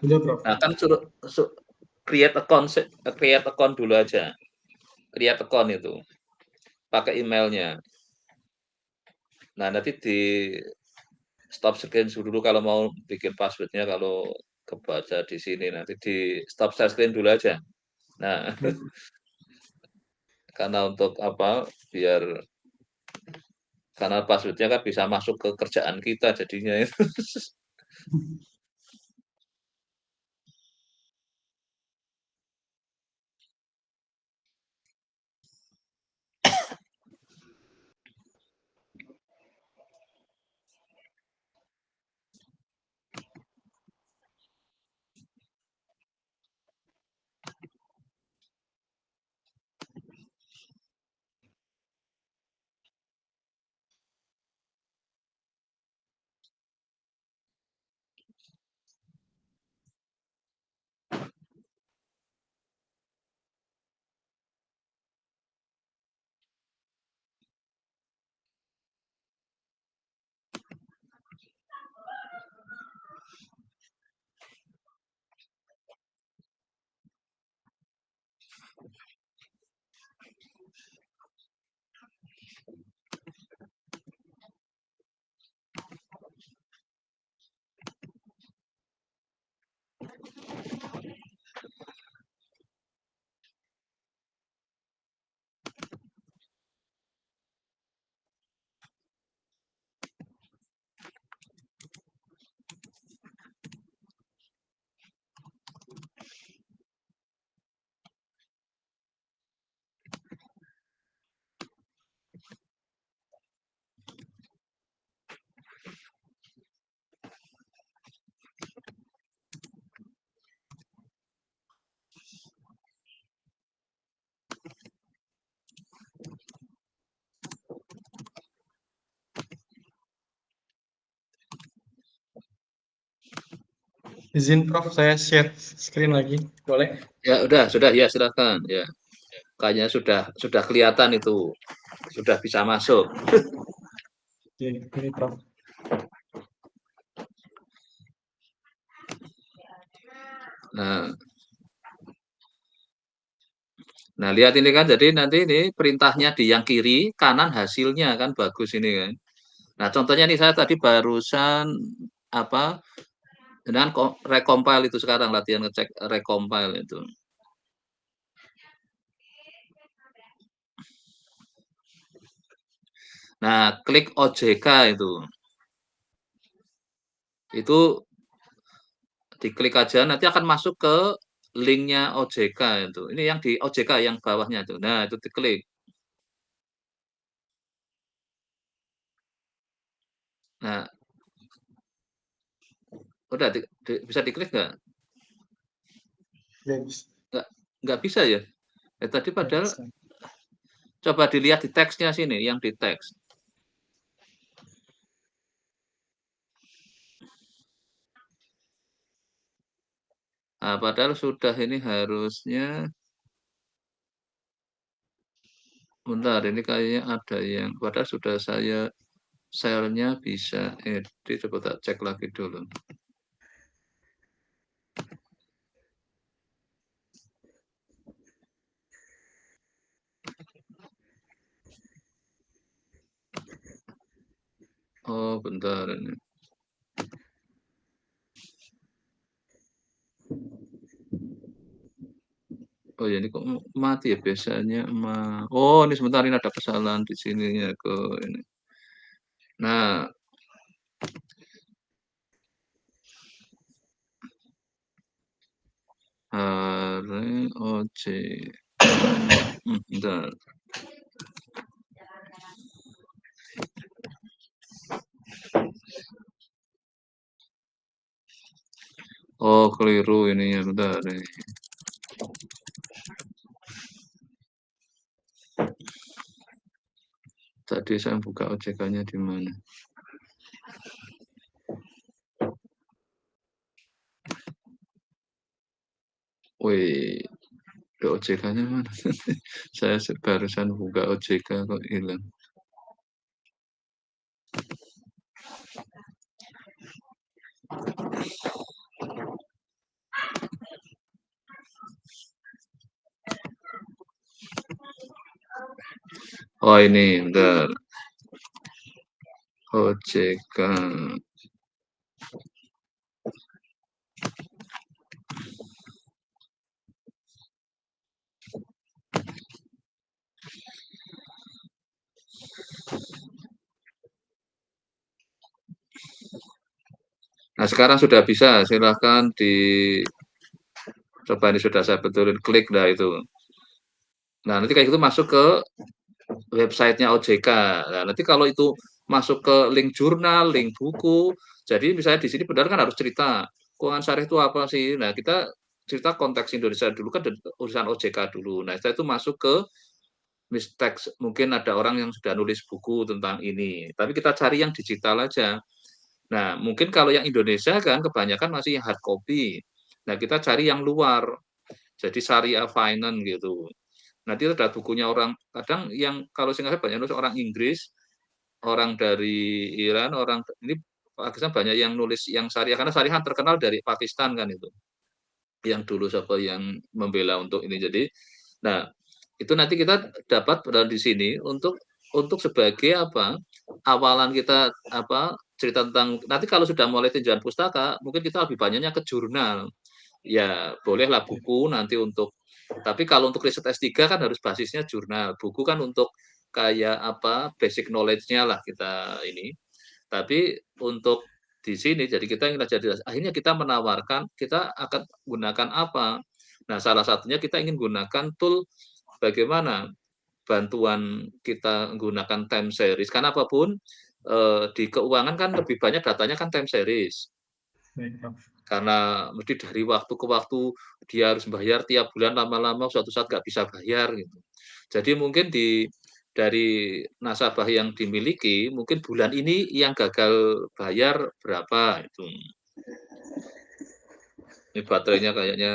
Udah, Prof. Nah, kan suruh create account dulu aja. Create account itu, pakai emailnya. Nah, nanti di stop screen dulu kalau mau bikin password-nya kalau kebaca di sini, nanti di stop share screen dulu aja. Nah, karena untuk apa, biar karena password-nya kan bisa masuk ke kerjaan kita jadinya itu. Izin, Prof, saya share screen lagi. Boleh? Ya sudah ya silakan ya. Kayaknya sudah kelihatan itu, sudah bisa masuk. Oke, ini, Prof. Nah, nah lihat ini kan, jadi nanti ini perintahnya di yang kiri, kanan hasilnya kan bagus ini kan. Nah, contohnya nih saya tadi barusan apa dengan recompile itu sekarang latihan ngecek recompile itu. Nah, klik OJK itu. Itu diklik aja nanti akan masuk ke linknya OJK itu. Ini yang di OJK yang bawahnya itu. Nah, itu diklik. Nah, udah bisa diklik nggak? Guys, Nggak bisa ya? Tadi nggak padahal bisa. coba dilihat di teksnya sini, yang di teks. Nah, padahal sudah ini harusnya, bentar, ini kayaknya ada yang, padahal sudah saya share-nya bisa edit, coba tak cek lagi dulu. Oh, bentar ini. Oh ya, ini kok mati ya biasanya. Oh, ini sebentar, ini ada kesalahan di sini ya ke ini. Nah, ROJ. Bentar. Oh, keliru ini ya, bentar. Tadi saya buka OJK-nya di mana? Wih, OJK-nya mana? Saya barusan buka OJK kok hilang. Oh ini, bentar. OJK. Nah, sekarang sudah bisa, silahkan coba ini sudah saya betulin, klik dah itu. Nah, nanti kayak gitu masuk ke websitenya OJK. Nah, nanti kalau itu masuk ke link jurnal, link buku, jadi misalnya di sini benar kan harus cerita, keuangan syariah itu apa sih? Nah, kita cerita konteks Indonesia dulu kan urusan OJK dulu. Nah, setelah itu masuk ke mistake, mungkin ada orang yang sudah nulis buku tentang ini, tapi kita cari yang digital aja. Nah, mungkin kalau yang Indonesia kan kebanyakan masih yang hard copy. Nah, kita cari yang luar, jadi Syariah Finance gitu. Nanti ada bukunya orang, kadang yang kalau saya banyak nulis orang Inggris, orang dari Iran, orang ini Pakistan banyak yang nulis yang Syariah, karena Syariah terkenal dari Pakistan kan itu. Yang dulu siapa yang membela untuk ini. Jadi, nah itu nanti kita dapat di sini untuk sebagai apa, awalan kita apa, cerita tentang nanti kalau sudah mulai tinjauan pustaka, mungkin kita lebih banyaknya ke jurnal. Ya, bolehlah buku nanti tapi kalau untuk riset S3 kan harus basisnya jurnal. Buku kan untuk kayak apa, basic knowledge-nya lah kita ini. Tapi untuk di sini jadi kita ingin jadi akhirnya kita menawarkan kita akan gunakan apa. Nah, salah satunya kita ingin gunakan tool bagaimana bantuan kita menggunakan time series. Karena apapun di keuangan kan lebih banyak datanya kan time series. Karena mesti dari waktu ke waktu dia harus bayar tiap bulan, lama-lama suatu saat nggak bisa bayar gitu. Jadi mungkin dari nasabah yang dimiliki, mungkin bulan ini yang gagal bayar berapa itu. Ini baterainya kayaknya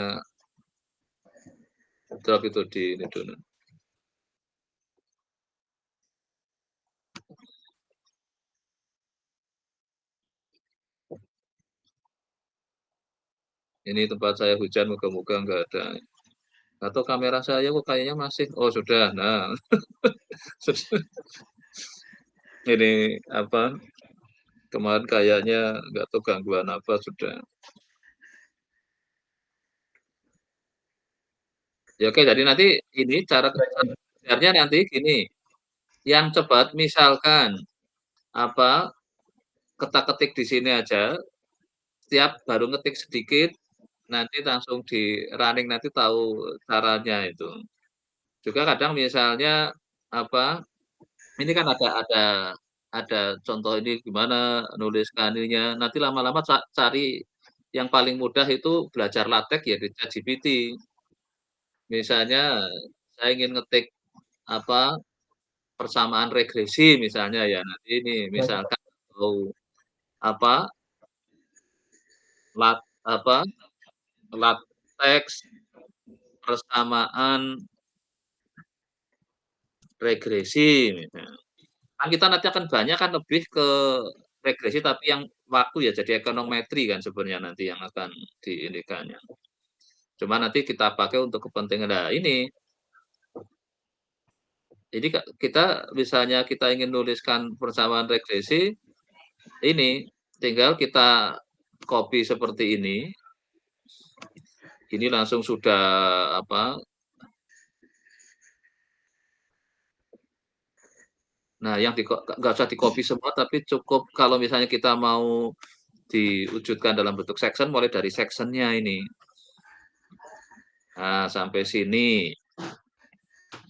drop itu di ini dulu. Ini tempat saya hujan, moga-moga nggak ada. Atau kamera saya kok kayaknya masih, oh sudah, nah. Ini apa, kemarin kayaknya nggak tahu gangguan apa, sudah. Ya oke, jadi nanti ini cara belajarnya nanti gini, yang cepat misalkan apa, ketik-ketik di sini aja, setiap baru ngetik sedikit, nanti langsung di running, nanti tahu caranya itu. Juga kadang misalnya apa, ini kan ada contoh ini gimana nulis ininya, nanti lama-lama cari yang paling mudah itu belajar LaTeX ya di ChatGPT. Misalnya saya ingin ngetik apa, persamaan regresi misalnya ya, nanti ini misalkan atau apa, lat apa, LaTeX persamaan regresi misalnya. Kan kita nanti akan banyak kan lebih ke regresi tapi yang waktu ya, jadi ekonometri kan sebenarnya nanti yang akan diinikannya. Cuma nanti kita pakai untuk kepentingan nah ini. Jadi kita misalnya kita ingin nuliskan persamaan regresi, ini tinggal kita copy seperti ini langsung sudah apa. Nah, yang nggak usah di-copy semua, tapi cukup kalau misalnya kita mau diwujudkan dalam bentuk section, mulai dari section-nya ini. Nah, sampai sini.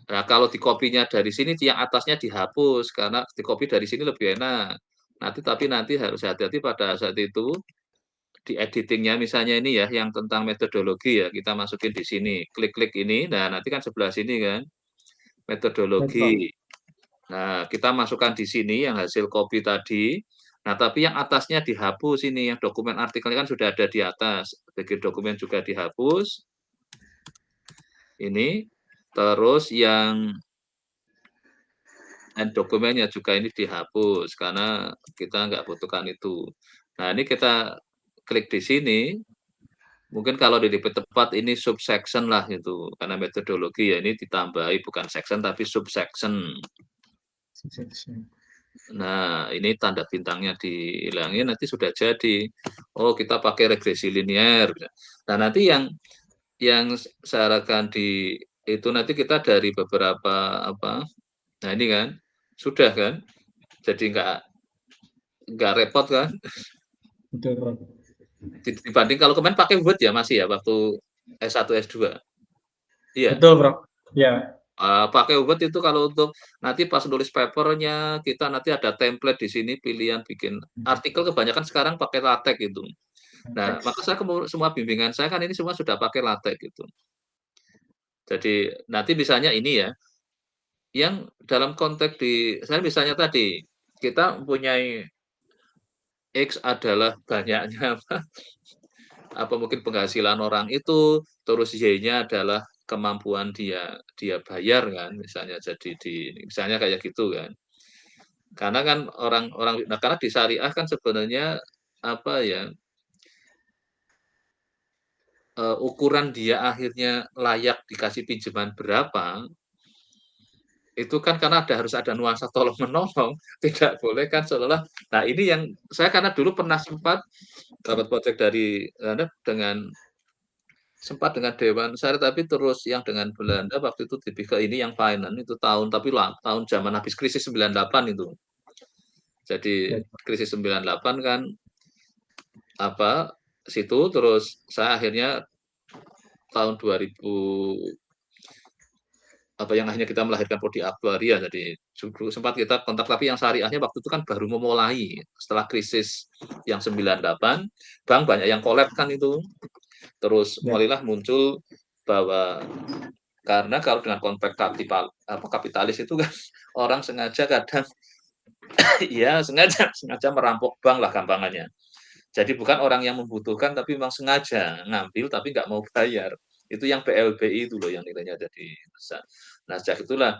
Nah, kalau di-copy-nya dari sini, yang atasnya dihapus, karena di-copy dari sini lebih enak. Tapi nanti harus hati-hati pada saat itu, di editing-nya misalnya ini ya, yang tentang metodologi ya, kita masukin di sini. Klik-klik ini, nah nanti kan sebelah sini kan, metodologi. Nah, kita masukkan di sini yang hasil copy tadi. Nah, tapi yang atasnya dihapus ini, yang dokumen artikelnya kan sudah ada di atas. Bagian dokumen juga dihapus. Ini. Terus yang dokumennya juga ini dihapus, karena kita nggak butuhkan itu. Nah, ini kita klik di sini. Mungkin kalau di lebih tepat ini subsection lah itu, karena metodologi ya ini ditambahi bukan section tapi subsection. Nah, ini tanda bintangnya dihilangin, nanti sudah jadi. Oh, kita pakai regresi linier. Nah, nanti yang sarankan di itu nanti kita dari beberapa apa, nah ini kan, sudah kan? Jadi nggak repot kan? Betul, Prof. Dibanding kalau kemarin pakai Word ya masih ya waktu S1, S2? Iya? Betul, Prof. Ya, Pakai Word itu kalau untuk nanti pas nulis paper-nya, kita nanti ada template di sini pilihan bikin artikel kebanyakan sekarang pakai LaTeX itu. Nah, maka teks. saya semua bimbingan saya kan ini semua sudah pakai LaTeX gitu. Jadi nanti misalnya ini ya, yang dalam konteks saya misalnya tadi, kita mempunyai X adalah banyaknya apa mungkin penghasilan orang itu, terus Y-nya adalah kemampuan dia dia bayar kan, misalnya jadi misalnya kayak gitu kan. Karena kan orang-orang nah karena di syariah kan sebenarnya apa ya, ukuran dia akhirnya layak dikasih pinjaman berapa, itu kan karena harus ada nuansa tolong-menolong, tidak boleh kan seolah-olah nah ini yang saya karena dulu pernah sempat dapat project dari dengan sempat dengan Dewan Syariah, tapi terus yang dengan Belanda waktu itu lebih ke ini yang finance itu tahun tapi tahun zaman habis krisis 98 itu. Jadi krisis 98 kan apa situ terus saya akhirnya tahun 2000 apa yang akhirnya kita melahirkan prodi aktuaria jadi sempat kita kontak tapi yang syariahnya waktu itu kan baru memulai setelah krisis yang 98 bank banyak yang kolab kan itu terus Ya, mulailah muncul bahwa karena kalau dengan konteks kapitalis itu kan orang sengaja kadang ya sengaja sengaja merampok bank lah gampangannya. Jadi bukan orang yang membutuhkan tapi memang sengaja ngambil tapi nggak mau bayar. Itu yang BLBI itu loh yang nilainya jadi besar. Nah, sejak itulah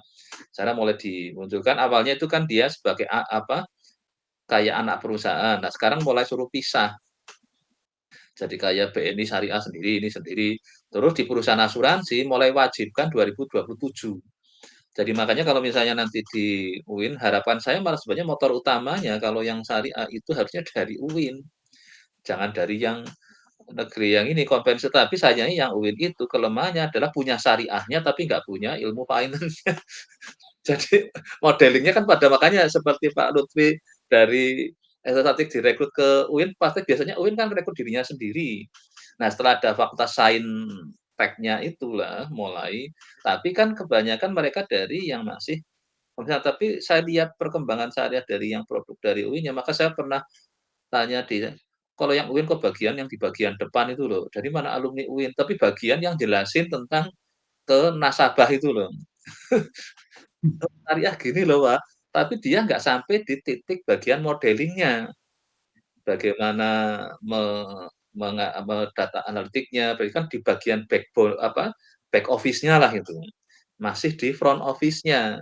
cara mulai dimunculkan awalnya itu kan dia sebagai apa kayak anak perusahaan. Nah, sekarang mulai suruh pisah. Jadi kayak BNI Syariah sendiri, ini sendiri. Terus di perusahaan asuransi mulai wajibkan 2027. Jadi makanya kalau misalnya nanti di UIN, harapan saya malah sebenarnya motor utamanya kalau yang syariah itu harusnya dari UIN. Jangan dari yang negeri yang ini konvensi, tapi sayangnya yang UIN itu kelemahannya adalah punya syariahnya tapi nggak punya ilmu finance-nya. Jadi modelingnya kan pada makanya seperti Pak Lutfi dari Estetik direkrut ke UIN, pasti biasanya UIN kan rekrut dirinya sendiri. Nah, setelah ada Fakultas Sains Teknya itulah mulai, tapi kan kebanyakan mereka dari yang masih tapi saya lihat perkembangan syariah dari yang produk dari UIN ya, maka saya pernah tanya kalau yang UIN kok bagian yang di bagian depan itu loh, dari mana alumni UIN? Tapi bagian yang jelasin tentang ke nasabah itu loh. Syariah gini loh, Pak, tapi dia nggak sampai di titik bagian modelingnya. Bagaimana me data analitiknya, berarti kan di bagian back office-nya lah itu. Masih di front office-nya.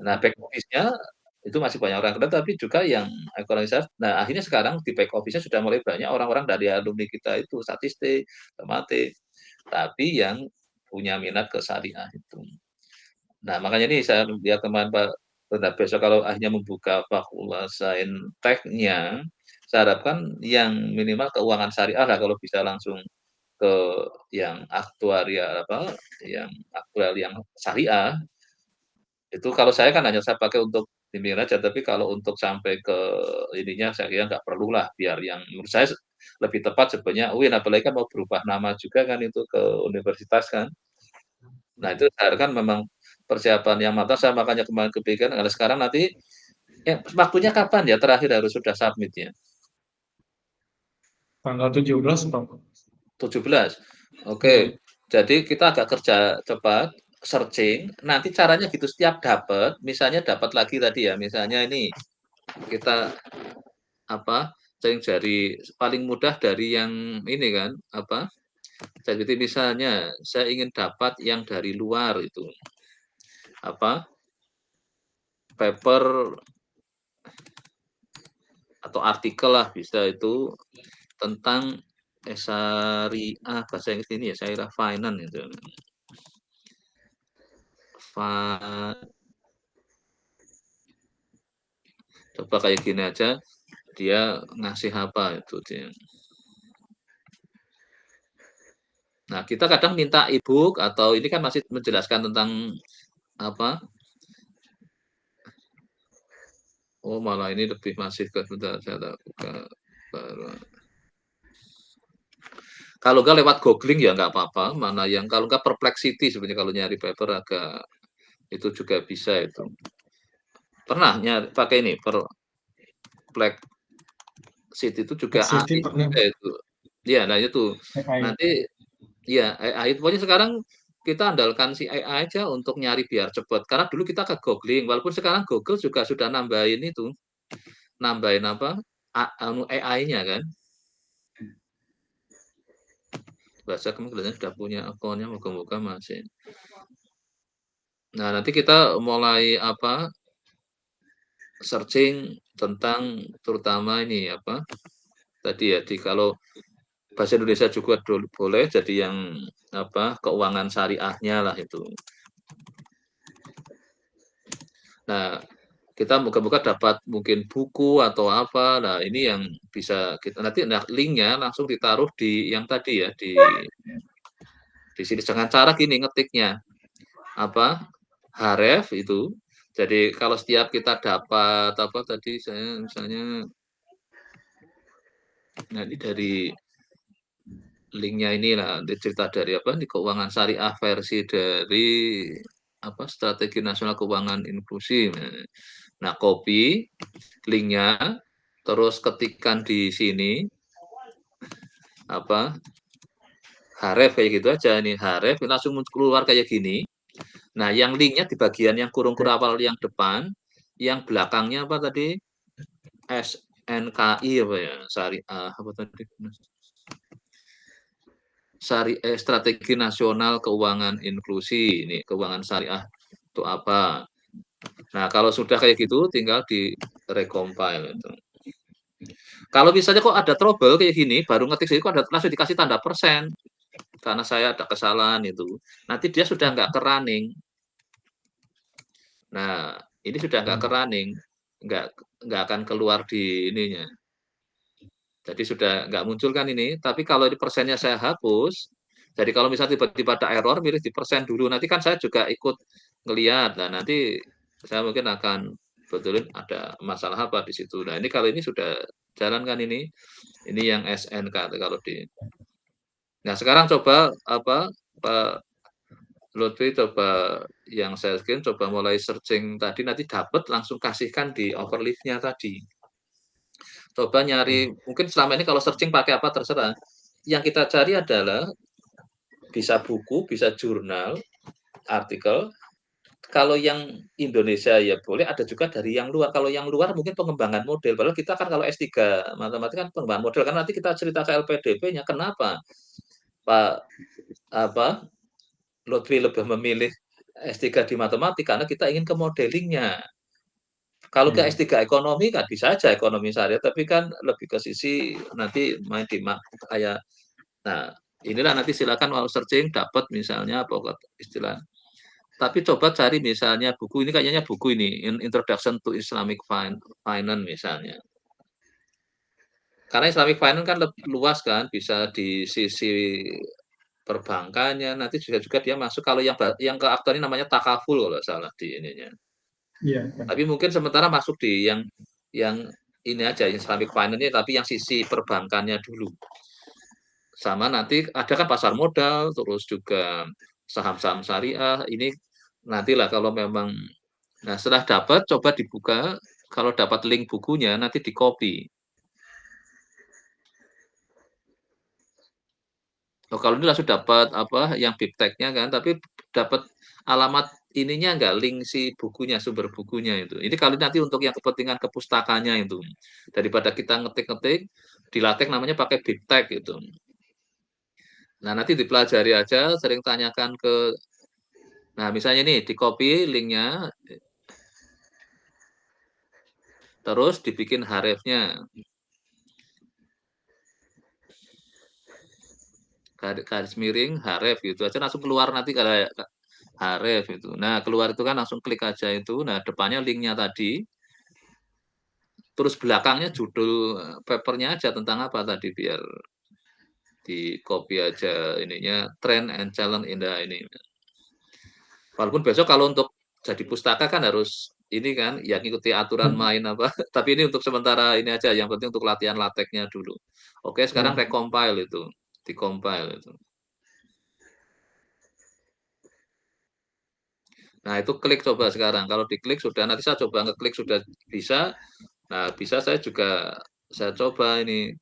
Nah, back office-nya itu masih banyak orang kenal, tapi juga yang ekonomisasi. Nah, akhirnya sekarang di back office-nya sudah mulai banyak orang-orang dari alumni kita itu, statistik, matematik, tapi yang punya minat ke syariah itu. Nah, makanya ini saya lihat teman Pak Bernard besok kalau akhirnya membuka fakultas sainteknya, saya harapkan yang minimal keuangan syariah lah kalau bisa langsung ke yang aktuaria yang aktual yang syariah, itu kalau saya kan hanya saya pakai untuk bimbingan aja, tapi kalau untuk sampai ke ininya saya kira nggak perlulah, biar yang menurut saya lebih tepat sebenarnya UIN, apalagi kan mau berubah nama juga kan itu ke universitas kan. Nah, itu saya kan memang persiapan yang matang, saya makanya kemarin kepikiran kalau sekarang nanti waktunya kapan ya terakhir harus sudah submit-nya? tanggal 17, Prof. 17? Betul. Oke. Jadi kita agak kerja cepat, searching, nanti caranya gitu setiap dapat, misalnya dapat lagi tadi ya, misalnya ini kita apa, cari paling mudah dari yang ini kan, apa, jadi misalnya saya ingin dapat yang dari luar itu, apa, paper atau artikel lah bisa itu tentang syariah bahasa Inggris ini ya syariah finance itu. Coba kayak gini aja, dia ngasih apa itu dia. Nah, kita kadang minta e-book atau ini kan masih menjelaskan tentang apa. Oh, malah ini lebih masif ke bentar, saya buka baru. Kalau nggak lewat googling ya nggak apa-apa, mana yang kalau nggak Perplexity sebenarnya kalau nyari paper agak itu juga bisa itu. Pernah nyari pakai ini Perplexity itu juga City AI pernah juga itu. Iya, nah itu. AI. Nanti ya AI pokoknya sekarang kita andalkan si AI aja untuk nyari biar cepat. Karena dulu kita ke googling, walaupun sekarang Google juga sudah nambahin itu, nambahin apa? AI-nya kan. Bahasa kamu kelihatannya sudah punya akunnya, moga-moga masih. Nah, nanti kita mulai apa? Searching tentang terutama ini apa? Tadi ya di kalau bahasa Indonesia juga boleh jadi yang apa? Keuangan syariahnya lah itu. Nah, kita moga-moga dapat mungkin buku atau apa. Nah, ini yang bisa kita nanti nah, linknya langsung ditaruh di yang tadi ya di sini dengan cara gini ngetiknya apa Href itu. Jadi kalau setiap kita dapat apa tadi saya misalnya nanti dari linknya ini lah cerita dari apa di keuangan syariah versi dari apa strategi nasional keuangan inklusi. Nah, copy linknya terus ketikkan di sini apa Href kayak gitu aja nih Href langsung keluar kayak gini. Nah, yang linknya di bagian yang kurung-kurung awal yang depan, yang belakangnya apa tadi? SNKI apa ya? Syariah apa tadi? Strategi Nasional Keuangan Inklusi. Ini keuangan syariah itu apa? Nah, kalau sudah kayak gitu tinggal di recompile itu. Kalau misalnya kok ada trouble kayak gini, baru ngetik sih kok ada langsung dikasih tanda persen karena saya ada kesalahan itu. Nanti dia sudah nggak ke running. Nah, ini sudah nggak ke running, nggak nggak akan keluar di ininya. Jadi sudah nggak muncul kan ini. Tapi kalau di persennya saya hapus, jadi kalau misalnya tiba-tiba ada error, milih di persen dulu. Nanti kan saya juga ikut ngelihat. Nah, nanti saya mungkin akan betulin ada masalah apa di situ. Nah, ini kalau ini sudah jalan kan ini yang SNK kalau di. Nah, sekarang coba apa Pak Lutfi coba yang saya screen coba mulai searching tadi nanti dapat langsung kasihkan di overleaf-nya tadi. Coba nyari mungkin selama ini kalau searching pakai apa terserah. Yang kita cari adalah bisa buku, bisa jurnal, artikel. Kalau yang Indonesia ya boleh, ada juga dari yang luar. Kalau yang luar mungkin pengembangan model. Padahal kita kan kalau S3 matematika kan pengembangan model. Kan nanti kita cerita ke LPDP-nya kenapa Pak apa Lutfi lebih memilih S3 di matematika karena kita ingin ke modelingnya. Kalau ke S3 ekonomi kan bisa aja ekonomi syariah, tapi kan lebih ke sisi nanti main di kayak nah inilah nanti silakan mau searching dapat misalnya apa istilah. Tapi coba cari misalnya buku ini kayaknya buku ini Introduction to Islamic Finance misalnya. Karena Islamic Finance kan lebih luas kan, bisa di sisi perbankannya nanti juga dia masuk kalau yang ke aktor ini namanya takaful kalau salah di ininya. Iya. Tapi mungkin sementara masuk di yang ini aja Islamic Finance tapi yang sisi perbankannya dulu. Sama nanti ada kan pasar modal, terus juga saham-saham syariah. Ini nantilah kalau memang nah setelah dapat coba dibuka, kalau dapat link bukunya nanti di-copy. Oh, kalau ini langsung dapat apa yang bipteknya kan, tapi dapat alamat ininya enggak link si bukunya, sumber bukunya itu. Ini kalau nanti untuk yang kepentingan kepustakanya itu. Daripada kita ngetik-ngetik, dilatih namanya pakai biptek gitu. Nah, nanti dipelajari aja, sering tanyakan ke nah misalnya nih di-copy linknya, terus dibikin href-nya. Garis miring href gitu aja langsung keluar nanti kayak href itu. Nah, keluar itu kan langsung klik aja itu. Nah, depannya linknya tadi. terus belakangnya judul papernya aja tentang apa tadi, biar di copy aja ininya, Trend and Challenge in the ini. Walaupun besok kalau untuk jadi pustaka kan harus ini kan, ya ngikuti aturan main apa, tapi ini untuk sementara ini aja, yang penting untuk latihan lateknya dulu. Oke, sekarang recompile itu, di-compile itu. Nah, itu klik coba sekarang, kalau diklik sudah, nanti saya coba ngeklik sudah bisa, nah bisa saya coba ini.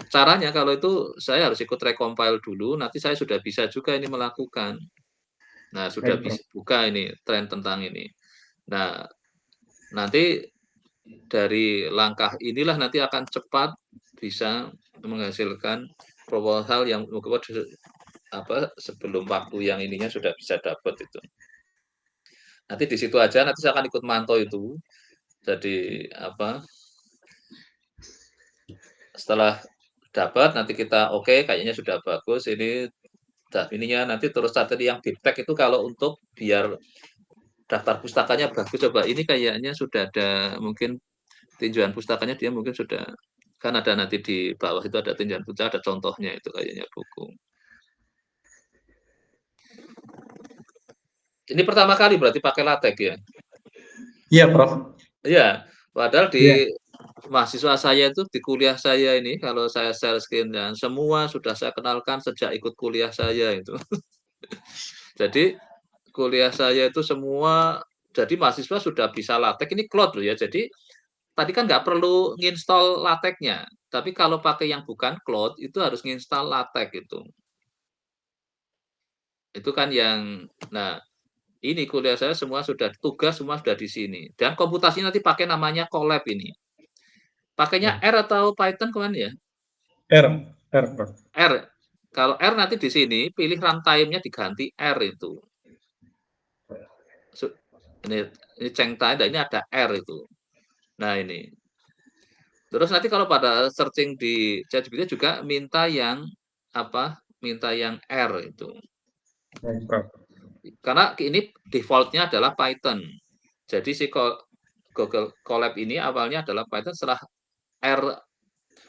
Caranya kalau itu saya harus ikut recompile dulu, nanti saya sudah bisa juga ini melakukan. Nah, sudah Baik, Prof. bisa buka ini, tren tentang ini. Nah, nanti dari langkah inilah nanti akan cepat bisa menghasilkan proposal yang sebelum waktu yang ininya sudah bisa dapat itu. Nanti di situ aja, nanti saya akan ikut mantau itu. Jadi setelah dapat nanti kita oke, kayaknya sudah bagus ini ininya, nanti terus tadi yang deep tag itu kalau untuk biar daftar pustakanya bagus, coba ini kayaknya sudah ada mungkin tinjauan pustakanya, dia mungkin sudah kan ada nanti di bawah itu ada tinjauan pustaka, ada contohnya itu kayaknya buku. Ini pertama kali berarti pakai LaTeX ya? Iya, Prof. Iya, padahal Iya. di mahasiswa saya itu di kuliah saya ini kalau saya share screen dan semua sudah saya kenalkan sejak ikut kuliah saya itu. Jadi kuliah saya itu semua jadi mahasiswa sudah bisa LaTeX, ini Claude loh ya. Jadi tadi kan nggak perlu nginstall LaTeX-nya, tapi kalau pakai yang bukan Claude itu harus nginstall LaTeX itu. Itu kan yang nah, ini kuliah saya semua sudah tugas semua sudah di sini. Dan komputasi nanti pakai namanya Colab ini. Pakainya R atau Python kemana ya? R, Prof. R. Kalau R nanti di sini pilih runtime-nya diganti R itu. Ini Cengtai, ini ada R itu. Nah ini. Terus nanti kalau pada searching di ChatGPT juga minta yang minta yang R itu. Baik, Prof. Karena ini default-nya adalah Python. Jadi si Google Colab ini awalnya adalah Python, setelah R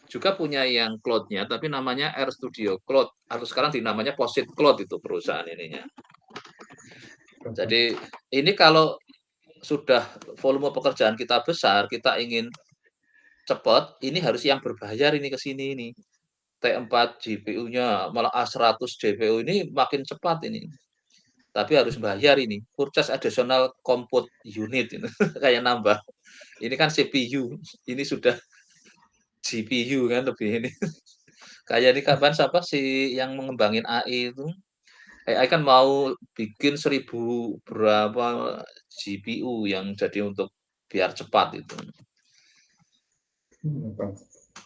juga punya yang Cloud-nya, tapi namanya R Studio Cloud. Atau sekarang dinamanya Posit Cloud itu perusahaan ininya. Jadi ini kalau sudah volume pekerjaan kita besar, kita ingin cepat, ini harus yang berbayar ini ke sini ini. T4 GPU-nya malah A100 GPU ini makin cepat ini. Tapi harus bayar ini, purchase additional compute unit ini. Kayak nambah. Ini kan CPU, ini sudah GPU kan lebih ini. Kayak ini kapan siapa sih yang mengembangin AI itu? AI kan mau bikin 1000 berapa GPU yang jadi untuk biar cepat itu.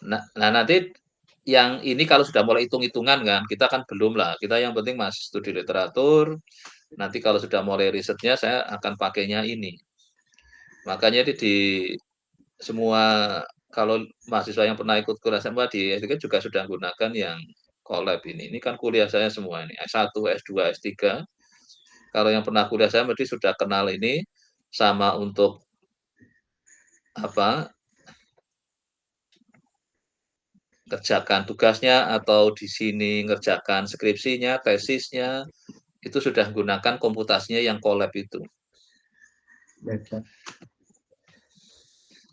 Nah nanti yang ini kalau sudah mulai hitung-hitungan kan, kita kan belum lah. Kita yang penting masih studi literatur. Nanti kalau sudah mulai risetnya, saya akan pakainya ini. Makanya di semua kalau mahasiswa yang pernah ikut kuliah SMA di S3 juga sudah gunakan yang Colab ini. Ini kan kuliah saya semua ini, S1, S2, S3. Kalau yang pernah kuliah saya berarti sudah kenal ini, sama untuk kerjakan tugasnya atau di sini ngerjakan skripsinya, tesisnya, itu sudah gunakan komputasinya yang Colab itu.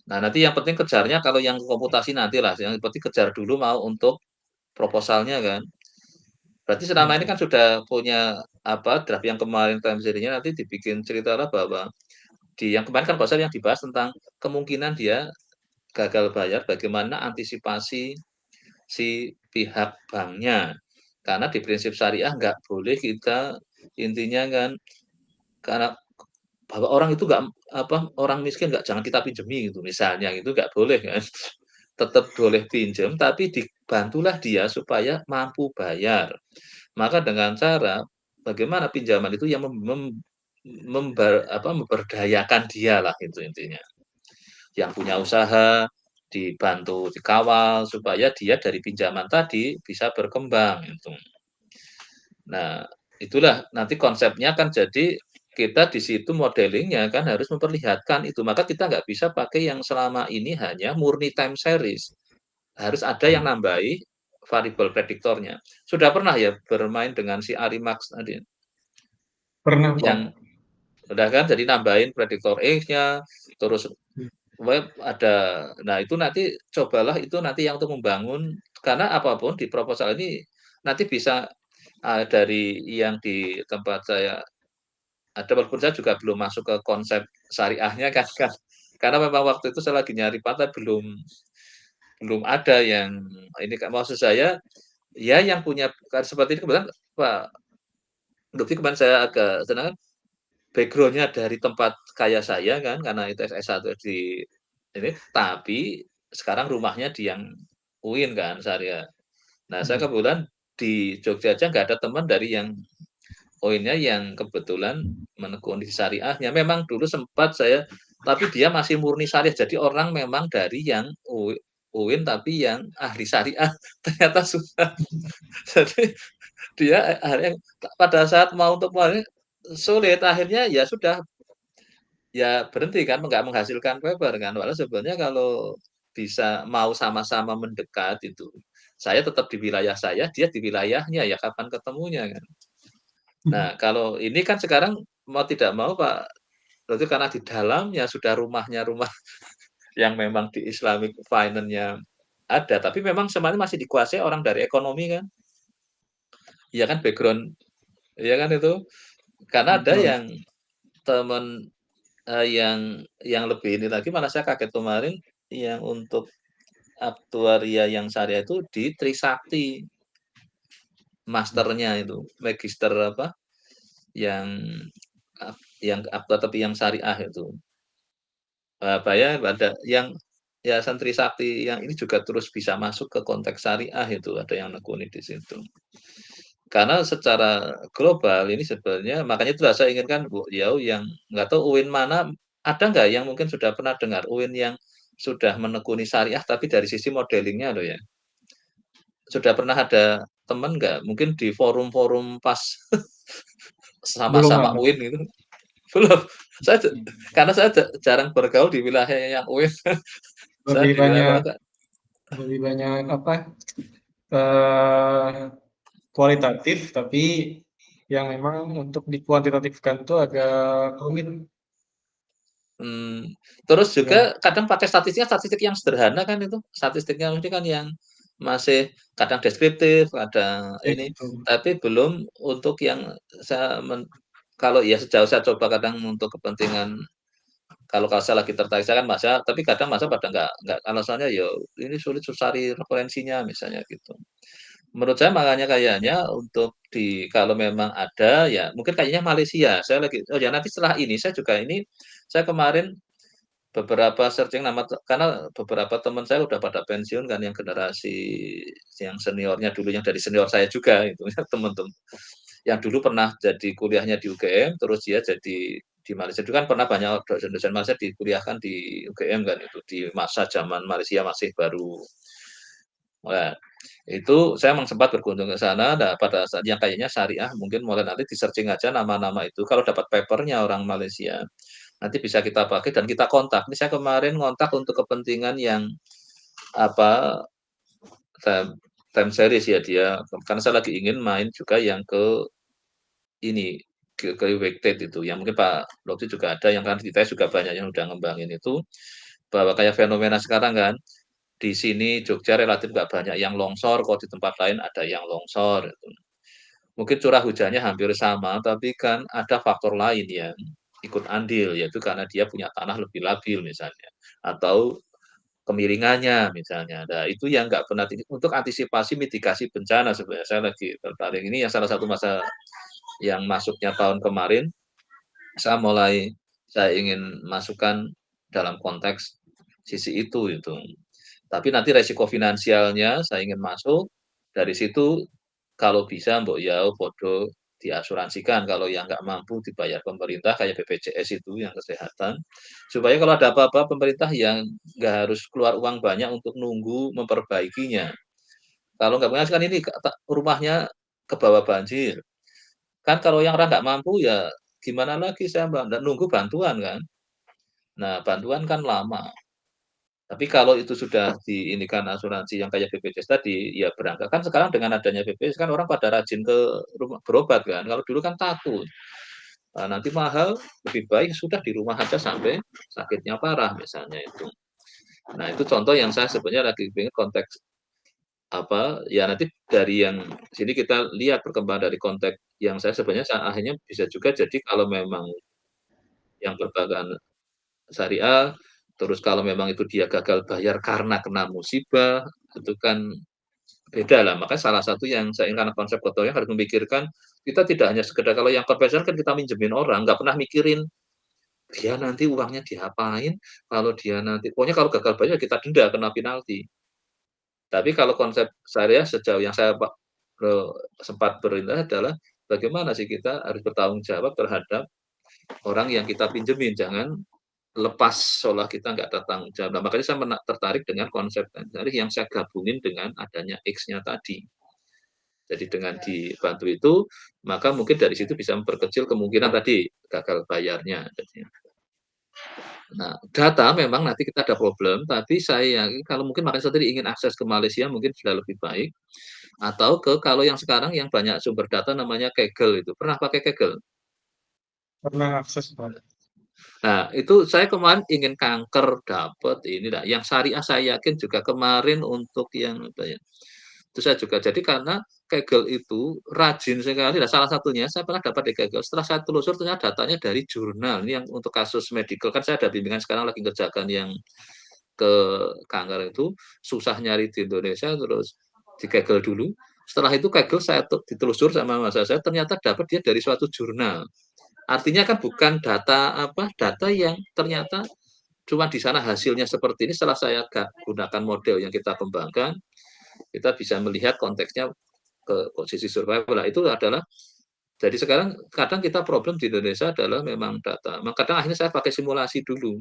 Nah, nanti yang penting kejarnya kalau yang komputasi nanti lah, yang penting kejar dulu mau untuk proposalnya kan. Berarti selama ini kan sudah punya draft yang kemarin time series-nya, nanti dibikin cerita lah bahwa di yang kemarin kan pasal yang dibahas tentang kemungkinan dia gagal bayar, bagaimana antisipasi si pihak banknya. Karena di prinsip syariah nggak boleh kita intinya kan, karena bahwa orang itu nggak orang miskin nggak jangan kita pinjemi gitu misalnya, itu nggak boleh kan. Tetap boleh pinjam tapi dibantulah dia supaya mampu bayar. Maka dengan cara bagaimana pinjaman itu yang memberdayakan dia lah itu intinya. Yang punya usaha dibantu, dikawal supaya dia dari pinjaman tadi bisa berkembang itu. Nah, itulah nanti konsepnya kan jadi kita di situ modelingnya kan harus memperlihatkan itu, maka kita nggak bisa pakai yang selama ini hanya murni time series. Harus ada yang nambahi variable prediktornya. Sudah pernah ya bermain dengan si Arimax tadi? Pernah, Pak. Yang udah kan jadi nambahin prediktor X-nya, terus web ada. Nah, itu nanti cobalah itu nanti yang untuk membangun karena apapun di proposal ini nanti bisa dari yang di tempat saya ada walaupun saya juga belum masuk ke konsep syariahnya kan. Karena memang waktu itu saya lagi nyari partner belum belum ada yang ini Kak, maksud saya ya yang punya kan seperti ini kebetulan Pak Lutfi kemarin saya agak senang kan background-nya dari tempat kayak saya kan karena itu S1 di ini, tapi sekarang rumahnya di yang UIN kan Syariah. Nah, saya Hmm. kebetulan di Jogja aja nggak ada teman dari yang UIN-nya yang kebetulan menekuni syariahnya. Memang dulu sempat saya tapi dia masih murni syariah. Jadi orang memang dari yang UIN tapi yang ahli syariah ternyata susah. Jadi dia akhirnya pada saat mau untuk mulai sulit akhirnya ya sudah ya berhenti kan nggak menghasilkan paper kan walau sebenarnya kalau bisa mau sama-sama mendekat itu saya tetap di wilayah saya dia di wilayahnya ya kapan ketemunya kan. Nah kalau ini kan sekarang mau tidak mau Pak berarti karena di dalamnya sudah rumahnya rumah yang memang di Islamic finance-nya ada tapi memang semuanya masih dikuasai orang dari ekonomi kan. Iya kan background iya kan itu karena ada Betul. yang temen yang lebih ini lagi malah saya kaget kemarin yang untuk aktuaria yang syariah itu di Trisakti, masternya itu, magister apa, yang yang aktuar tapi yang syariah itu. Bayar ada yang Yayasan Trisakti yang ini juga terus bisa masuk ke konteks syariah itu, ada yang nekuni di situ. Karena secara global ini sebenarnya makanya itu saya inginkan Bu Yau yang nggak tahu UIN mana, ada nggak yang mungkin sudah pernah dengar UIN yang sudah menekuni syariah tapi dari sisi modelingnya loh ya. Sudah pernah ada teman nggak mungkin di forum-forum pas Belum sama-sama ada. UIN gitu? Belum. Saya karena saya jarang bergaul di wilayah yang UIN. Saya Lebih di wilayah banyak agak lebih banyak apa, eee, kualitatif, tapi yang memang untuk dikuantitatifkan tuh agak rumit. terus Ya, juga kadang pakai statistik yang sederhana kan itu, statistiknya ini kan yang masih kadang deskriptif, kadang ya ini, betul. tapi belum untuk yang saya kalau ya sejauh saya coba kadang untuk kepentingan kalau saya lagi tertarik saya kan Mas, tapi kadang Mas pada nggak alasannya ya ini sulit cari referensinya misalnya gitu. Menurut saya makanya kayaknya untuk kalau memang ada ya mungkin kayaknya Malaysia, saya lagi oh ya nanti setelah ini saya juga ini, saya kemarin beberapa searching nama karena beberapa teman saya udah pada pensiun kan yang generasi yang seniornya dulu yang dari senior saya juga itu ya teman-teman. Yang dulu pernah jadi kuliahnya di UGM terus dia jadi di Malaysia itu kan pernah banyak dosen-dosen Malaysia dikuliahkan di UGM kan itu di masa zaman Malaysia masih baru. Nah, itu saya memang sempat berkunjung ke sana, nah pada saat yang kayaknya syariah mungkin mulai nanti di-searching aja nama-nama itu, kalau dapat papernya orang Malaysia, nanti bisa kita pakai dan kita kontak. Ini saya kemarin ngontak untuk kepentingan yang apa, time time series ya dia, karena saya lagi ingin main juga yang ke ini, ke Wakted itu, yang mungkin Pak Lutfi juga ada, yang kan di ITS juga banyak yang udah ngembangin itu, bahwa kayak fenomena sekarang kan, di sini Jogja relatif nggak banyak yang longsor, kok di tempat lain ada yang longsor, gitu. Mungkin curah hujannya hampir sama, tapi kan ada faktor lain yang ikut andil, yaitu karena dia punya tanah lebih labil misalnya, atau kemiringannya misalnya. Nah, itu yang nggak pernah untuk antisipasi mitigasi bencana sebenarnya saya lagi tertarik. Ini yang salah satu masa yang masuknya tahun kemarin, saya ingin masukkan dalam konteks sisi itu. Tapi nanti resiko finansialnya saya ingin masuk, dari situ kalau bisa mbok ya podo diasuransikan, kalau yang nggak mampu dibayar pemerintah kayak BPJS itu yang kesehatan, supaya kalau ada apa-apa pemerintah yang nggak harus keluar uang banyak untuk nunggu memperbaikinya. Kalau nggak punya kan ini rumahnya ke bawah banjir. Kan kalau yang orang nggak mampu ya gimana lagi saya, Mbak, nunggu bantuan kan. Nah, bantuan kan lama. Tapi kalau itu sudah diinikan asuransi yang kayak BPJS tadi, ya berangkat kan sekarang dengan adanya BPJS kan orang pada rajin ke rumah berobat kan, kalau dulu kan takut, nanti mahal, lebih baik sudah di rumah aja sampai sakitnya parah misalnya itu. Nah itu contoh yang saya sebenarnya lagi pengen konteks, apa, ya nanti dari yang sini kita lihat perkembangan dari konteks yang saya sebenarnya akhirnya bisa juga jadi kalau memang yang berbadan syariah, terus kalau memang itu dia gagal bayar karena kena musibah, itu kan beda lah. Makanya salah satu yang saya karena konsep gotong royong harus memikirkan, kita tidak hanya sekedar kalau yang konvensional kan kita minjemin orang, nggak pernah mikirin, dia nanti uangnya diapain, kalau dia nanti pokoknya kalau gagal bayar kita denda, kena penalti. Tapi kalau konsep syariah sejauh yang saya eee, sempat berindah adalah, bagaimana sih kita harus bertanggung jawab terhadap orang yang kita pinjemin, jangan lepas seolah kita nggak bertanggung jawab. Nah, makanya saya tertarik dengan konsep tadi yang saya gabungin dengan adanya X-nya tadi. Jadi dengan dibantu itu, maka mungkin dari situ bisa memperkecil kemungkinan tadi gagal bayarnya. Nah, data memang nanti kita ada problem, tapi saya yakin kalau mungkin makanya saya tadi ingin akses ke Malaysia mungkin sudah lebih baik, atau ke kalau yang sekarang yang banyak sumber data namanya Kaggle itu. Pernah pakai Kaggle? Pernah akses, Bang. Nah, itu saya kemarin ingin kanker dapat ini nah, yang syariah saya yakin juga kemarin untuk yang apa ya, itu saya juga jadi karena Kaggle itu rajin sekali, nah salah satunya saya pernah dapat di Kaggle, setelah saya telusur ternyata datanya dari jurnal, ini yang untuk kasus medical, kan saya ada bimbingan sekarang lagi kerjakan yang ke kanker itu, susah nyari di Indonesia, terus di Kaggle dulu, setelah itu Kaggle saya ditelusur sama masa saya, ternyata dapat dia dari suatu jurnal. Artinya kan bukan data apa, data yang ternyata cuma di sana hasilnya seperti ini setelah saya gunakan model yang kita kembangkan, kita bisa melihat konteksnya ke posisi survival. Nah, itu adalah jadi sekarang kadang kita problem di Indonesia adalah memang data. Kadang akhirnya saya pakai simulasi dulu.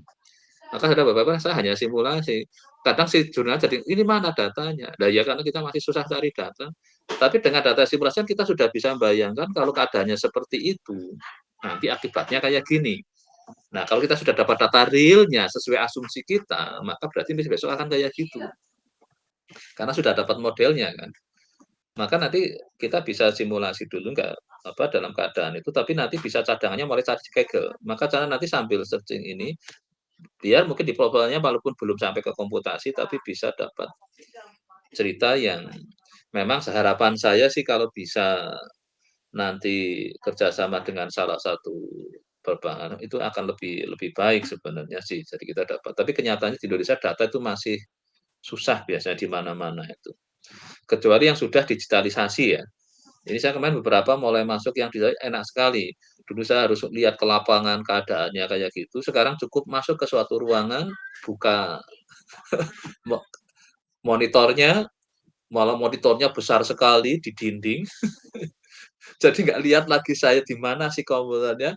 Maka ada beberapa saya hanya simulasi. Kadang si jurnal jadi, ini mana datanya? Nah ya karena kita masih susah cari data. Tapi dengan data simulasi kita sudah bisa membayangkan kalau keadaannya seperti itu, nanti akibatnya kayak gini. Nah, kalau kita sudah dapat data realnya sesuai asumsi kita, maka berarti besok akan kayak gitu. Karena sudah dapat modelnya kan. Maka nanti kita bisa simulasi dulu nggak apa dalam keadaan itu, tapi nanti bisa cadangannya mulai cari di Kaggle. Maka cara nanti sambil searching ini, biar mungkin di profilnya walaupun belum sampai ke komputasi, tapi bisa dapat cerita yang memang harapan saya sih kalau bisa nanti kerjasama dengan salah satu perbankan itu akan lebih lebih baik sebenarnya sih. Jadi kita dapat. Tapi kenyataannya di Indonesia data itu masih susah biasanya di mana-mana itu. Kecuali yang sudah digitalisasi ya. Ini saya kemarin beberapa mulai masuk yang enak sekali. Dulu saya harus lihat ke lapangan keadaannya kayak gitu. Sekarang cukup masuk ke suatu ruangan, buka monitornya, malah monitornya besar sekali di dinding. Jadi nggak lihat lagi saya di mana sih komputernya.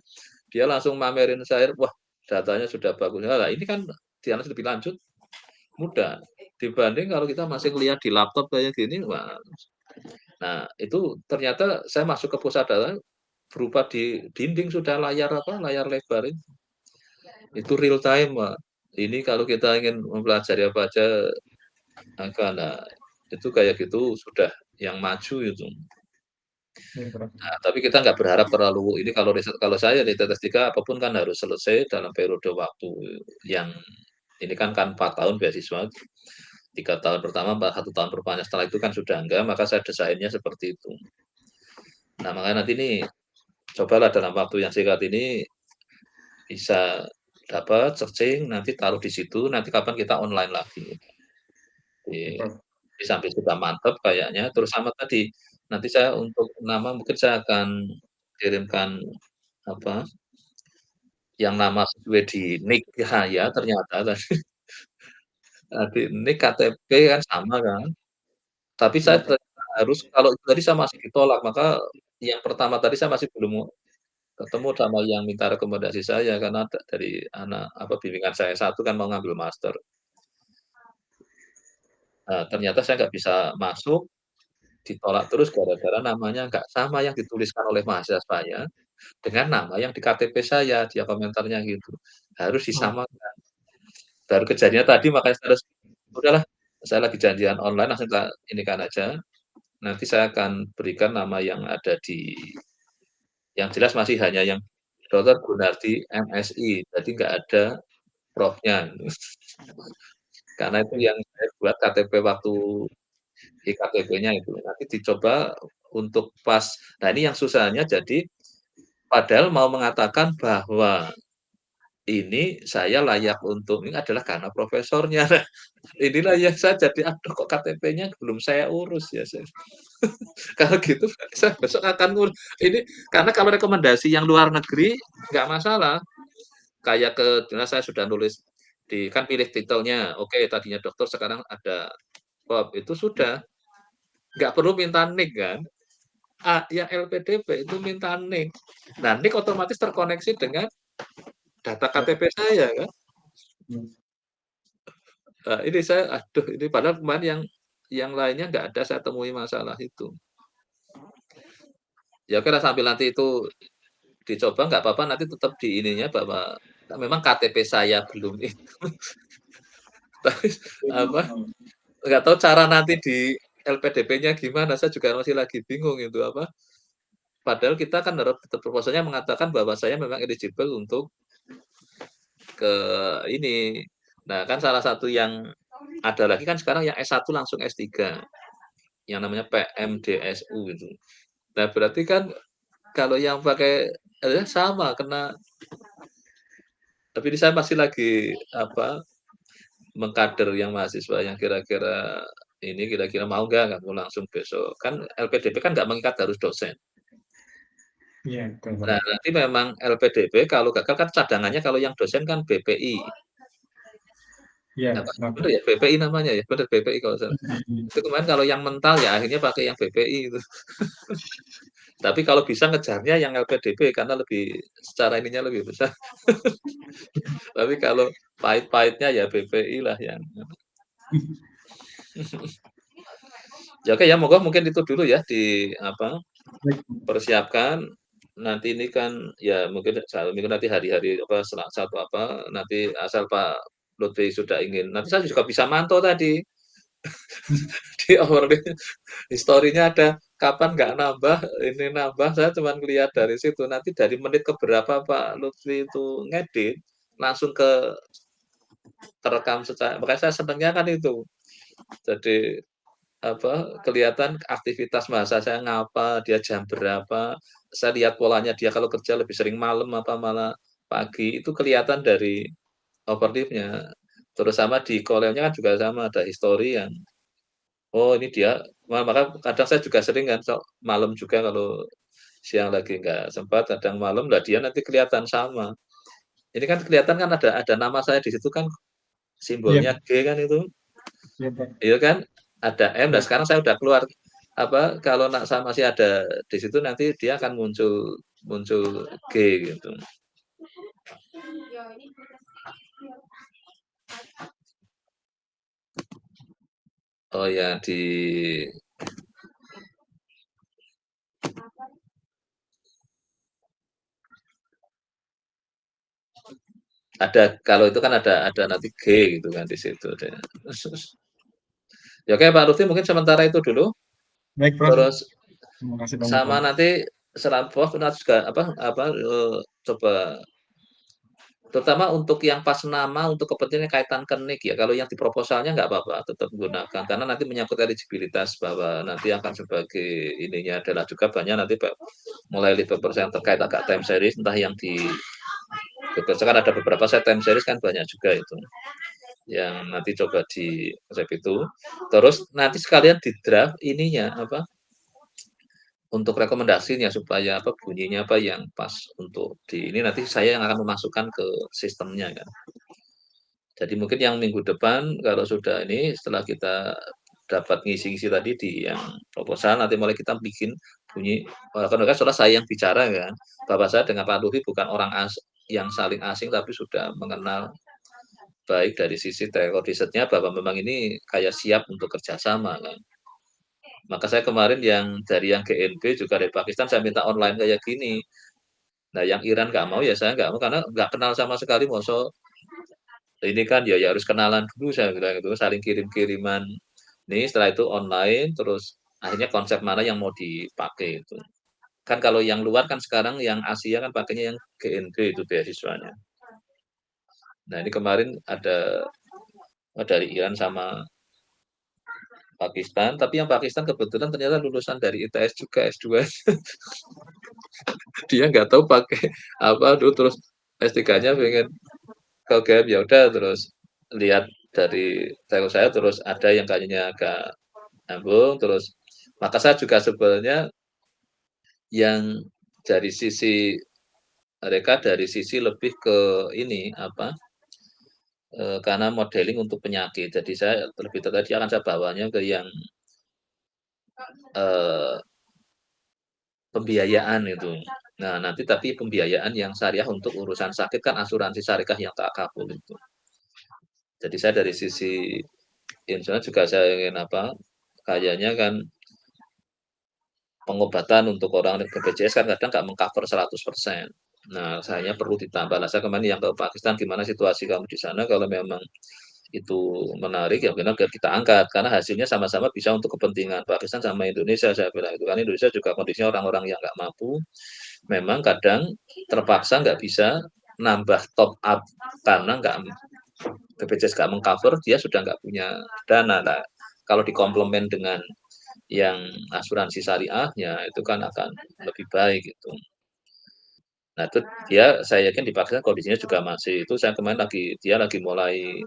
Dia langsung mamerin saya, wah datanya sudah bagus. Nah, ini kan dianalisis lebih lanjut mudah dibanding kalau kita masih lihat di laptop kayak gini. Wah. Nah, itu ternyata saya masuk ke pusat data berupa di dinding sudah layar apa, layar lebar itu real time, Pak. Ini kalau kita ingin mempelajari apa aja angka, nah itu kayak gitu sudah yang maju itu. Iya, Bro. Nah, tapi kita nggak berharap terlalu ini kalau riset kalau saya di TTS 3 apapun kan harus selesai dalam periode waktu yang ini kan 4 tahun beasiswa, 3 tahun pertama, 1 tahun perpanjang, setelah itu kan sudah enggak, maka saya desainnya seperti itu. Nah, makanya nanti nih cobalah dalam waktu yang singkat ini bisa dapat searching, nanti taruh di situ, nanti kapan kita online lagi. Di Betul. di samping sudah mantap kayaknya, terus sama tadi, nanti saya untuk nama mungkin saya akan kirimkan apa, yang nama sesuai di nik ya ternyata tadi, di nik KTP kan sama kan, tapi saya Iya, Bro. ternyata harus kalau itu tadi saya masih ditolak, maka yang pertama tadi saya masih belum ketemu sama yang minta rekomendasi saya karena dari anak apa, bimbingan saya satu kan mau ngambil master. Ternyata saya nggak bisa masuk, ditolak terus gara-gara namanya nggak sama yang dituliskan oleh mahasiswa saya dengan nama yang di KTP saya, dia komentarnya gitu. Harus Oh, disamakan. Baru kejadiannya tadi makanya saya harus, udahlah saya lagi janjian online langsung tak inikan aja, nanti saya akan berikan nama yang ada di yang jelas masih hanya yang Dokter Gunardi MSI, jadi nggak ada Prof.-nya. Karena itu oke. yang saya buat KTP waktu iktp-nya itu, nanti dicoba untuk pas. Nah, ini yang susahnya jadi padahal mau mengatakan bahwa ini saya layak untuk ini adalah karena profesornya. Nah, inilah yang saya jadi, "Aduh kok KTP-nya belum saya urus ya?" Kalau gitu saya besok akan ini karena kalau rekomendasi yang luar negeri nggak masalah, kayak saya sudah nulis kan pilih titelnya, oke tadinya dokter sekarang ada Bob, itu sudah, nggak perlu minta NIK kan. Yang LPDP itu minta NIK. Nah, NIK otomatis terkoneksi dengan data KTP saya kan. Nah, ini saya aduh ini padahal kemarin yang lainnya nggak ada saya temui masalah itu. Ya oke lah sambil nanti itu dicoba nggak apa-apa nanti tetap di ininya bahwa memang KTP saya belum itu. Tapi apa, nggak tahu cara nanti di LPDP-nya gimana, saya juga masih lagi bingung itu apa. Padahal kita kan harus tetap proposalnya mengatakan bahwa saya memang eligible untuk ke ini. Nah, kan salah satu yang ada lagi kan sekarang yang S1 langsung S3, yang namanya PMDSU gitu. Nah, berarti kan kalau yang pakai sama kena, tapi ini saya masih lagi apa, mengkader yang mahasiswa yang kira-kira ini kira-kira mau nggak mau langsung besok. Kan LPDP kan nggak mengikat harus dosen. Iya, betul Nah, banget. nanti memang LPDP kalau gagal kan cadangannya kalau yang dosen kan BPI. Iya, Apa benar. bener ya BPI namanya ya? Bener BPI kalau salah. Itu kemarin kalau yang mental ya akhirnya pakai yang BPI itu. Tapi kalau bisa ngejarnya yang LPDP karena lebih secara ininya lebih besar. Tapi kalau pahit-pahitnya ya BPI lah yang ya oke ya, moga mungkin itu dulu ya di apa, Baik, persiapkan. Nanti ini kan ya mungkin minggu nanti hari-hari apa, satu apa, nanti asal Pak Lutfi sudah ingin nanti saya juga bisa mantau tadi di overlay historinya ada kapan nggak nambah, ini nambah, saya cuman lihat dari situ. Nanti dari menit ke berapa Pak Lutfi itu ngedit, langsung terekam secara makanya saya senangnya kan itu. Jadi apa, kelihatan aktivitas bahasa saya ngapa, dia jam berapa, saya lihat polanya dia kalau kerja lebih sering malam apa malah pagi, itu kelihatan dari overleaf-nya. Terus sama di kolemnya kan juga sama, ada history yang, oh ini dia, maka kadang saya juga sering kan, malam juga kalau siang lagi nggak sempat, kadang malam, lah dia nanti kelihatan sama. Ini kan kelihatan kan ada nama saya di situ kan, iya, simbolnya G kan itu. iya, Pak. Iya kan? Ada M, nah Iya. sekarang saya udah keluar, apa, kalau saya masih ada di situ nanti dia akan muncul muncul G gitu. Oh ya di ada kalau itu kan ada nanti G gitu kan di situ deh. Ya oke Pak Lutfi mungkin sementara itu dulu, Baik, Prof. terus Terima kasih banyak, sama Prof. nanti Prof nanti juga apa, coba terutama untuk yang pas nama, untuk kepentingan kaitan ke NIK ya, kalau yang di proposalnya nggak apa-apa, tetap gunakan. Karena nanti menyangkut eligibilitas bahwa nanti akan sebagai ininya adalah juga banyak nanti mulai 5% terkait agak time series, entah yang di kan ada beberapa set time series kan banyak juga itu. Yang nanti coba di resep itu. Terus nanti sekalian di draft ininya apa untuk rekomendasinya supaya apa bunyinya apa yang pas untuk di ini nanti saya yang akan memasukkan ke sistemnya kan. Jadi mungkin yang minggu depan kalau sudah ini setelah kita dapat ngisi-ngisi tadi di yang proposal nanti mulai kita bikin bunyi kan kan soalnya saya yang bicara kan. Bapak saya dengan Pak Luhwi bukan orang yang saling asing tapi sudah mengenal baik dari sisi track risetnya bahwa memang ini kayak siap untuk kerjasama kan. Maka saya kemarin yang dari yang GNB juga dari Pakistan saya minta online kayak gini. Nah, yang Iran nggak mau, ya saya nggak mau, karena nggak kenal sama sekali, masa ini kan ya harus kenalan dulu, saya bilang itu, saling kirim-kiriman. Nih, setelah itu online, terus akhirnya konsep mana yang mau dipakai itu. Kan kalau yang luar kan sekarang yang Asia kan pakainya yang GNB itu beasiswanya. Nah, ini kemarin ada dari Iran sama Pakistan, tapi yang Pakistan kebetulan ternyata lulusan dari ITS juga S2. Dia nggak tahu pakai apa dulu, terus S3-nya pengen ke UGM, ya udah, terus lihat dari saya terus ada yang kayaknya agak nyambung, terus maka saya juga sebenarnya yang dari sisi mereka dari sisi lebih ke ini apa, karena modeling untuk penyakit. Jadi saya lebih tertarik, akan saya bawanya ke yang eee, pembiayaan itu. Nah, nanti tapi pembiayaan yang syariah untuk urusan sakit kan asuransi syariah yang tak kabul itu. Jadi saya dari sisi insurance juga saya ingin apa, kayaknya kan pengobatan untuk orang BPJS kan kadang nggak meng-cover 100%. Nah, sayanya perlu ditambah. Nah, saya kemarin yang ke Pakistan, gimana situasi kamu di sana, kalau memang itu menarik, ya benar kita angkat, karena hasilnya sama-sama bisa untuk kepentingan Pakistan sama Indonesia, saya bilang itu. Karena Indonesia juga kondisinya orang-orang yang nggak mampu, memang kadang terpaksa nggak bisa nambah top up karena nggak BPJS nggak meng-cover, dia sudah nggak punya dana. Nah, kalau dikomplement dengan yang asuransi syariahnya itu kan akan lebih baik gitu. Nah, itu saya yakin di Pakistan kondisinya juga masih itu, saya kemarin lagi mulai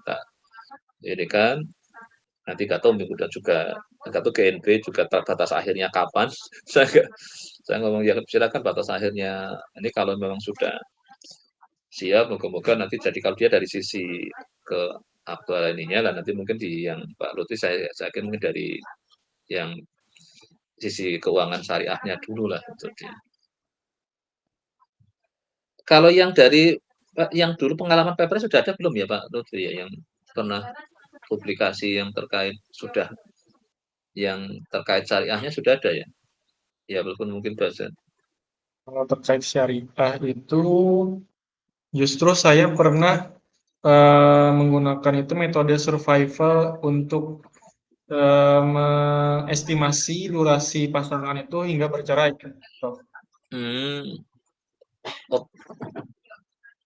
ini kan, nanti nggak tahu minggu depan juga, nggak tahu GNB juga batas akhirnya kapan. Saya ngomong ya silakan, batas akhirnya ini kalau memang sudah siap, moga-moga nanti, jadi kalau dia dari sisi ke aktual ininya lah, nanti mungkin di yang Pak Lutfi, saya yakin mungkin dari yang sisi keuangan syariahnya dulu lah itu dia. Kalau yang dari yang dulu pengalaman Pepres sudah ada belum ya Pak Lutfi ya, yang pernah publikasi yang terkait sudah, yang terkait syariahnya sudah ada ya? Ya walaupun mungkin bahasa. Kalau terkait syariah itu justru saya pernah menggunakan itu metode survival untuk mengestimasi durasi pasangan itu hingga bercerai. Gitu. Hmm. Oh,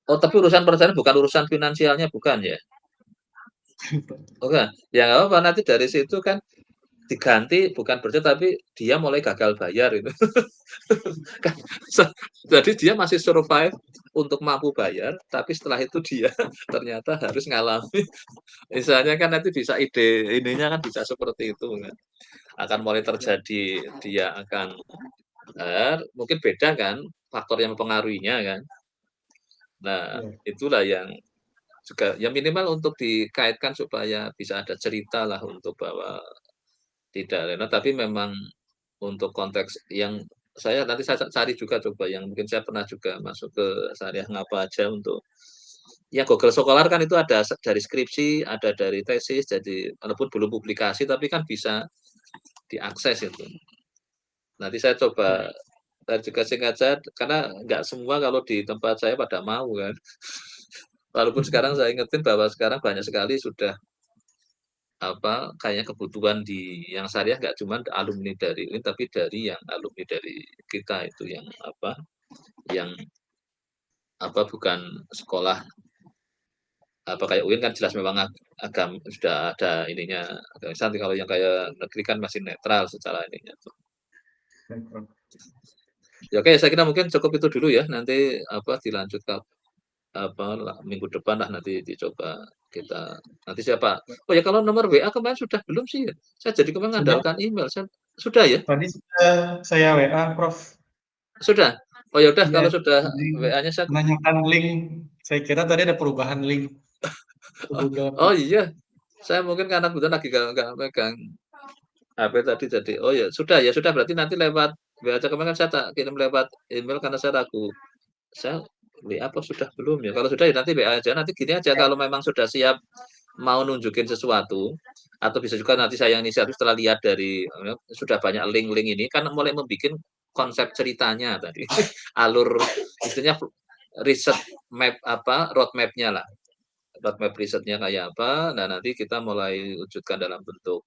oh, tapi urusan perceraian bukan urusan finansialnya, bukan ya? Bukan. Ya nggak apa-apa, nanti dari situ kan diganti, bukan bercerai tapi dia mulai gagal bayar itu. Kan, jadi dia masih survive untuk mampu bayar, tapi setelah itu dia ternyata harus ngalami, misalnya kan nanti bisa ide ininya kan bisa seperti itu kan. Akan mulai terjadi, dia akan mungkin beda kan faktor yang mempengaruhinya kan. Nah, Ya. itulah yang juga ya minimal untuk dikaitkan supaya bisa ada cerita lah untuk bahwa tidak Rena, tapi memang untuk konteks yang saya cari juga, coba yang mungkin saya pernah juga masuk ke syariah ngapa aja untuk ya Google Scholar kan itu ada dari skripsi, ada dari tesis, jadi walaupun belum publikasi tapi kan bisa diakses itu. Nanti saya coba dan juga singkat saja, karena nggak semua kalau di tempat saya pada mau kan. Walaupun sekarang saya ingetin bahwa sekarang banyak sekali sudah apa, kayaknya kebutuhan di yang syariah nggak cuma alumni dari ini, tapi dari yang alumni dari kita itu yang bukan sekolah apa kayak UIN kan jelas memang agam sudah ada ininya agak nanti, kalau yang kayak negeri kan masih netral secara ininya tuh. Ya oke, saya kira mungkin cukup itu dulu ya. Nanti dilanjut ke minggu depan lah, nanti dicoba kita, nanti siapa, oh ya kalau nomor WA kemarin sudah belum sih ya? Saya jadi kemarin Sudah, mengandalkan email, sudah ya? tadi sudah saya WA, Prof. Sudah? Oh ya udah, Iya, kalau sudah jadi WA-nya saya, menanyakan link. Saya kira tadi ada perubahan link ke oh Google oh Meet. iya, saya mungkin karena kebetulan lagi nggak megang HP tadi, jadi oh ya sudah, berarti nanti lewat WA aja, kemarin kan saya tak kirim lewat email karena saya ragu, saya WA apa sudah belum ya? Kalau sudah ya nanti WA aja, nanti gini aja, Ya, kalau memang sudah siap mau nunjukin sesuatu, atau bisa juga nanti saya yang inisiatif setelah lihat dari sudah banyak link-link ini, kan mulai membuat konsep ceritanya tadi, alur istilahnya riset map roadmap-nya lah. Roadmap risetnya kayak apa, nah nanti kita mulai wujudkan dalam bentuk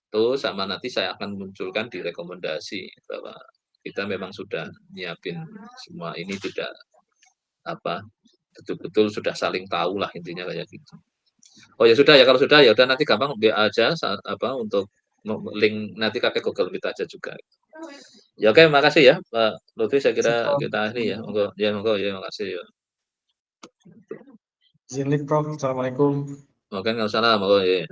itu, sama nanti saya akan munculkan di rekomendasi bahwa kita memang sudah nyiapin semua ini, tidak betul-betul sudah saling tahu lah intinya kayak gitu. Oh ya sudah ya, kalau sudah ya udah nanti gampang WA aja saat untuk link nanti pakai Google Meet aja juga. Ya oke, makasih ya Pak Lutfi, saya kira Sip, Prof. kita akhiri ya. Monggo ya, makasih ya. Izin lead, Prof. Assalamualaikum. Waalaikumsalam, monggo ya.